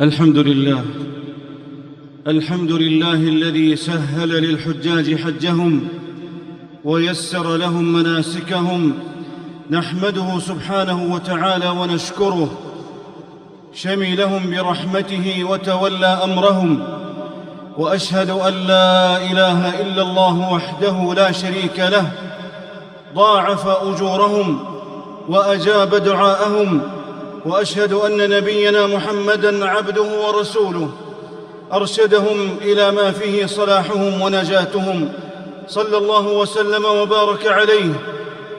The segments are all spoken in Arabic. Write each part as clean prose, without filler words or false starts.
الحمد لله الذي سهل للحجاج حجهم ويسر لهم مناسكهم. نحمده سبحانه وتعالى ونشكره، شملهم برحمته وتولى أمرهم. وأشهد أن لا إله إلا الله وحده لا شريك له، ضاعف أجورهم وأجاب دعاءهم. وأشهد أن نبينا محمدًا عبده ورسوله، أرشدهم إلى ما فيه صلاحهم ونجاتهم، صلى الله وسلم وبارك عليه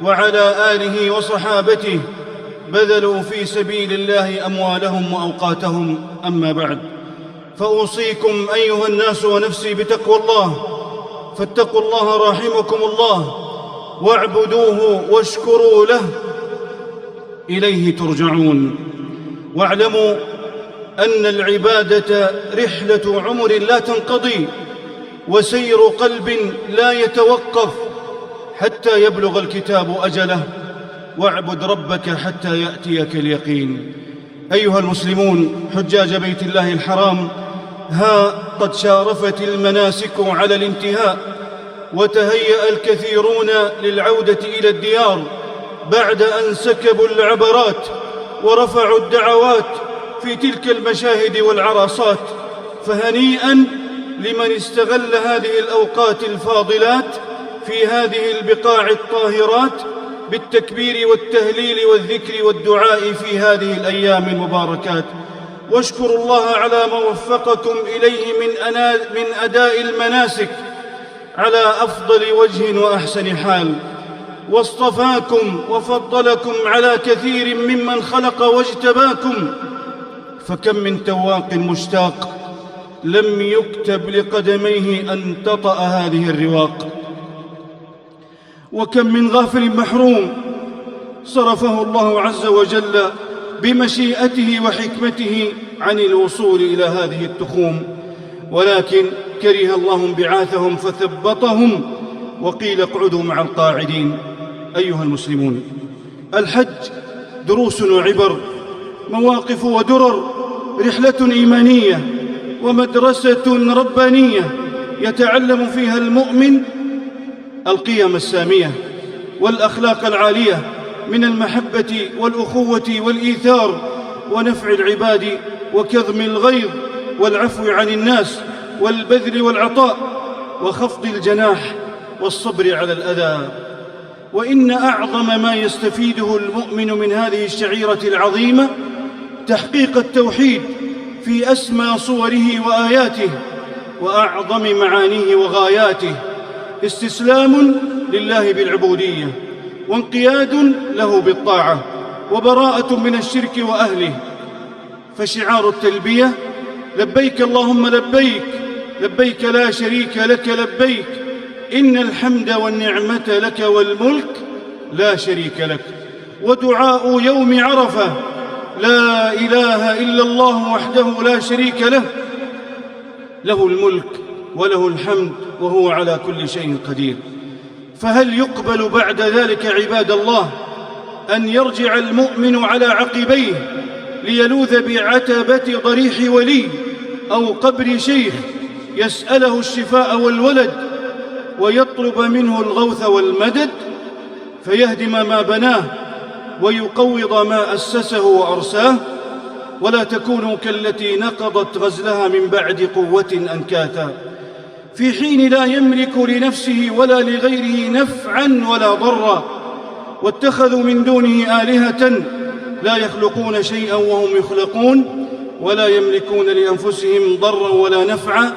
وعلى آله وصحابته، بذلوا في سبيل الله أموالهم وأوقاتهم. أما بعد، فأوصيكم أيها الناس ونفسي بتقوى الله، فاتقوا الله رحمكم الله، واعبدوه واشكروا له، إليه ترجعون. واعلموا أن العبادة رحلة عمر لا تنقضي، وسير قلب لا يتوقف حتى يبلغ الكتاب أجله. واعبد ربك حتى يأتيك اليقين. أيها المسلمون حجاج بيت الله الحرام، ها قد شارفت المناسك على الانتهاء، وتهيأ الكثيرون للعودة إلى الديار بعد أن سكبوا العبرات ورفعوا الدعوات في تلك المشاهد والعرصات. فهنيئا لمن استغل هذه الأوقات الفاضلات في هذه البقاع الطاهرات بالتكبير والتهليل والذكر والدعاء في هذه الأيام المباركات. واشكروا الله على ما وفقكم إليه من أداء المناسك على أفضل وجه وأحسن حال، واصطفاكم وفضلكم على كثير ممن خلق واجتباكم. فكم من تواق مشتاق لم يكتب لقدميه أن تطأ هذه الرواق، وكم من غافل محروم صرفه الله عز وجل بمشيئته وحكمته عن الوصول إلى هذه التخوم، ولكن كره الله انبعاثهم فثبطهم وقيل اقعدوا مع القاعدين. أيها المسلمون، الحج دروس وعبر، مواقف ودرر، رحلة إيمانية ومدرسة ربانية يتعلم فيها المؤمن القيم السامية والأخلاق العالية من المحبة والأخوة والإيثار ونفع العباد وكظم الغيظ والعفو عن الناس والبذل والعطاء وخفض الجناح والصبر على الأذى. وإن أعظم ما يستفيده المؤمن من هذه الشعيرة العظيمة تحقيق التوحيد في أسمى صوره وآياته وأعظم معانيه وغاياته، استسلام لله بالعبودية، وانقياد له بالطاعة، وبراءة من الشرك وأهله. فشعار التلبية لبيك اللهم لبيك، لبيك لا شريك لك لبيك، إن الحمد والنعمة لك والملك لا شريك لك. ودعاء يوم عرفة لا إله إلا الله وحده لا شريك له، له الملك وله الحمد وهو على كل شيء قدير. فهل يقبل بعد ذلك عباد الله أن يرجع المؤمن على عقبيه ليلوذ بعتبة ضريح ولي أو قبر شيخ يسأله الشفاء والولد ويطلب منه الغوث والمدد، فيهدم ما بناه ويقوض ما أسسه وأرساه؟ ولا تكونوا كالتي نقضت غزلها من بعد قوة أنكاثا، في حين لا يملك لنفسه ولا لغيره نفعا ولا ضرا، واتخذوا من دونه آلهة لا يخلقون شيئا وهم يخلقون، ولا يملكون لأنفسهم ضرا ولا نفعا،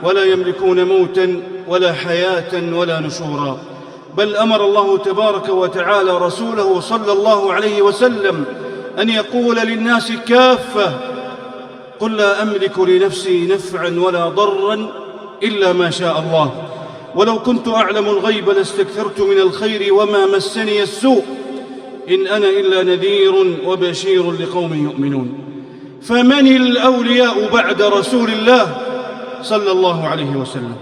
ولا يملكون موتا ولا حياة ولا نشورا. بل أمر الله تبارك وتعالى رسوله صلى الله عليه وسلم أن يقول للناس كافة: قل لا أملك لنفسي نفعا ولا ضرا إلا ما شاء الله، ولو كنت أعلم الغيب لاستكثرت من الخير وما مسني السوء، إن أنا إلا نذير وبشير لقوم يؤمنون. فمن الأولياء بعد رسول الله صلى الله عليه وسلم؟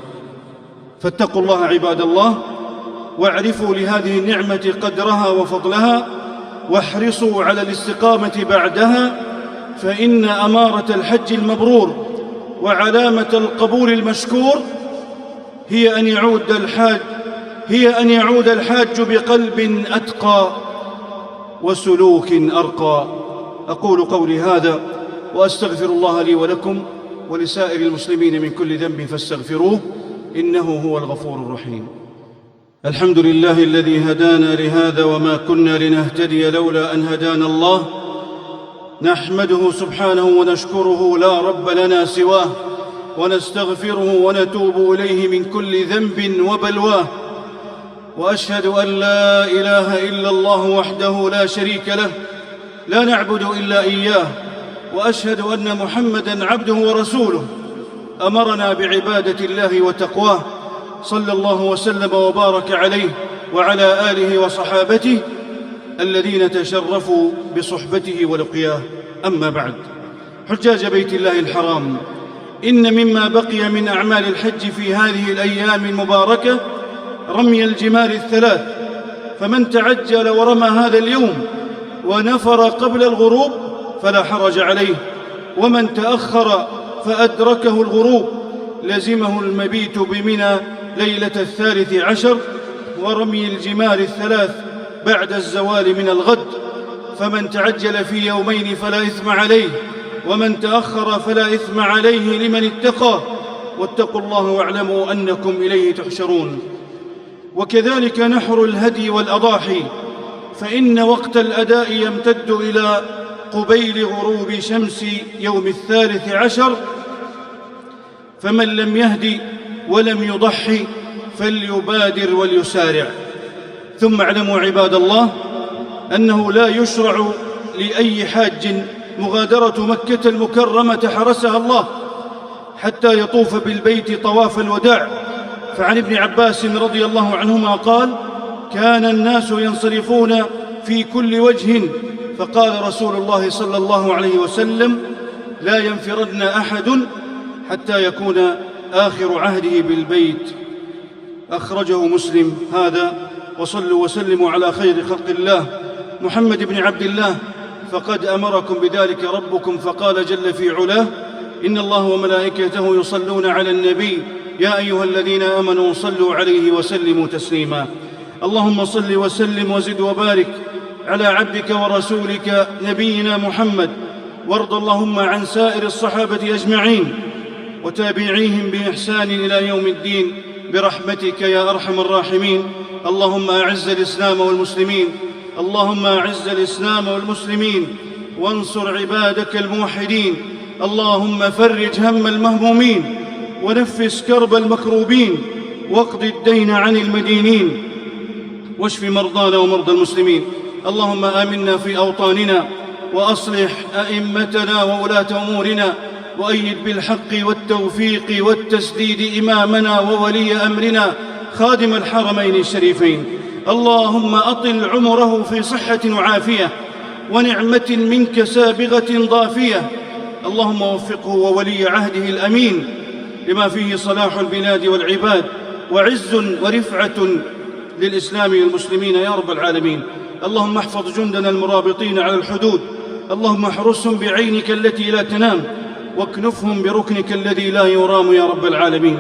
فاتقوا الله عباد الله، واعرفوا لهذه النعمة قدرها وفضلها، واحرصوا على الاستقامة بعدها، فإن أمارة الحج المبرور وعلامة القبول المشكور هي أن يعود الحاج بقلب أتقى وسلوك أرقى. أقول قولي هذا وأستغفر الله لي ولكم ولسائر المسلمين من كل ذنب فاستغفروه إنه هو الغفور الرحيم. الحمد لله الذي هدانا لهذا وما كنا لنهتدي لولا أن هدانا الله. نحمده سبحانه ونشكره لا رب لنا سواه، ونستغفره ونتوب إليه من كل ذنب وبلواه. وأشهد أن لا إله إلا الله وحده لا شريك له، لا نعبد إلا إياه. وأشهد أن محمدًا عبده ورسوله أمرنا بعبادة الله وتقواه، صلى الله وسلم وبارك عليه وعلى آله وصحابته الذين تشرفوا بصحبته ولقياه. أما بعد، حجاج بيت الله الحرام، إن مما بقي من أعمال الحج في هذه الأيام المباركة رمي الجمار الثلاث، فمن تعجل ورمى هذا اليوم ونفر قبل الغروب فلا حرج عليه، ومن تأخر فأدركه الغروب لزمه المبيت بمنى ليلة 13 ورمي الجمار الثلاث بعد الزوال من الغد. فمن تعجل في يومين فلا إثم عليه، ومن تأخر فلا إثم عليه لمن اتقى، واتقوا الله واعلموا أنكم إليه تحشرون. وكذلك نحر الهدي والأضاحي، فإن وقت الأداء يمتد إلى قبيل غروب شمس يوم 13، فمن لم يهدي ولم يضحي فليبادر وليسارع. ثم اعلموا عباد الله أنه لا يشرع لأي حاج مغادرة مكة المكرمة حرسها الله حتى يطوف بالبيت طواف الوداع. فعن ابن عباس رضي الله عنهما قال: كان الناس ينصرفون في كل وجه، فقال رسول الله صلى الله عليه وسلم: لا ينفرن أحد حتى يكون آخر عهده بالبيت. أخرجه مسلم. هذا وصلوا وسلموا على خير خلق الله محمد بن عبد الله، فقد أمركم بذلك ربكم فقال جل في علاه: إن الله وملائكته يصلون على النبي يا أيها الذين آمنوا صلوا عليه وسلموا تسليما. اللهم صل وسلم وزد وبارك على عبدك ورسولك نبينا محمد، وارض اللهم عن سائر الصحابة أجمعين وتابعيهم بإحسان إلى يوم الدين برحمتك يا أرحم الراحمين. اللهم أعز الإسلام والمسلمين، اللهم أعز الإسلام والمسلمين، وانصر عبادك الموحدين. اللهم فرج هم المهمومين، ونفس كرب المكروبين، واقض الدين عن المدينين، واشف مرضانا ومرضى المسلمين. اللهم آمنا في أوطاننا، وأصلح أئمتنا وولاة أمورنا، وأيد بالحق والتوفيق والتسديد إمامنا وولي أمرنا خادم الحرمين الشريفين. اللهم أطل عمره في صحة وعافية ونعمة منك سابغة ضافية. اللهم وفقه وولي عهده الأمين لما فيه صلاح البلاد والعباد وعز ورفعة للإسلام والمسلمين يا رب العالمين. اللهم احفظ جندنا المرابطين على الحدود، اللهم احرسهم بعينك التي لا تنام، واكنفهم بركنك الذي لا يرام يا رب العالمين.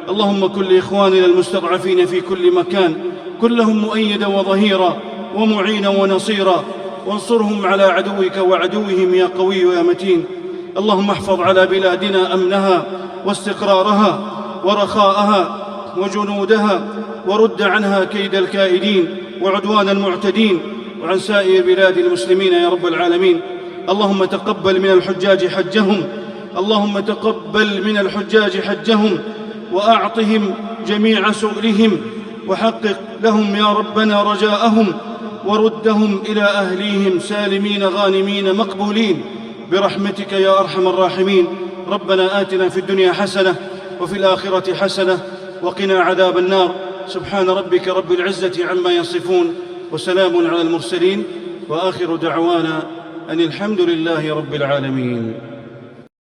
اللهم كن لإخواننا المستضعفين في كل مكان، كن لهم مؤيدا وظهيرا ومعينا ونصيرا، وانصرهم على عدوك وعدوهم يا قوي يا متين. اللهم احفظ على بلادنا أمنها واستقرارها ورخاءها وجنودها، ورد عنها كيد الكائدين وعدوان المعتدين، وعن سائر بلاد المسلمين يا رب العالمين. اللهم تقبل من الحجاج حجهم، اللهم تقبل من الحجاج حجهم، وأعطهم جميع سؤلهم، وحقق لهم يا ربنا رجاءهم، وردهم إلى أهليهم سالمين غانمين مقبولين برحمتك يا أرحم الراحمين. ربنا آتنا في الدنيا حسنة وفي الآخرة حسنة وقنا عذاب النار. سبحان ربك رب العزة عما يصفون، وسلام على المرسلين، وآخر دعوانا أن الحمد لله رب العالمين.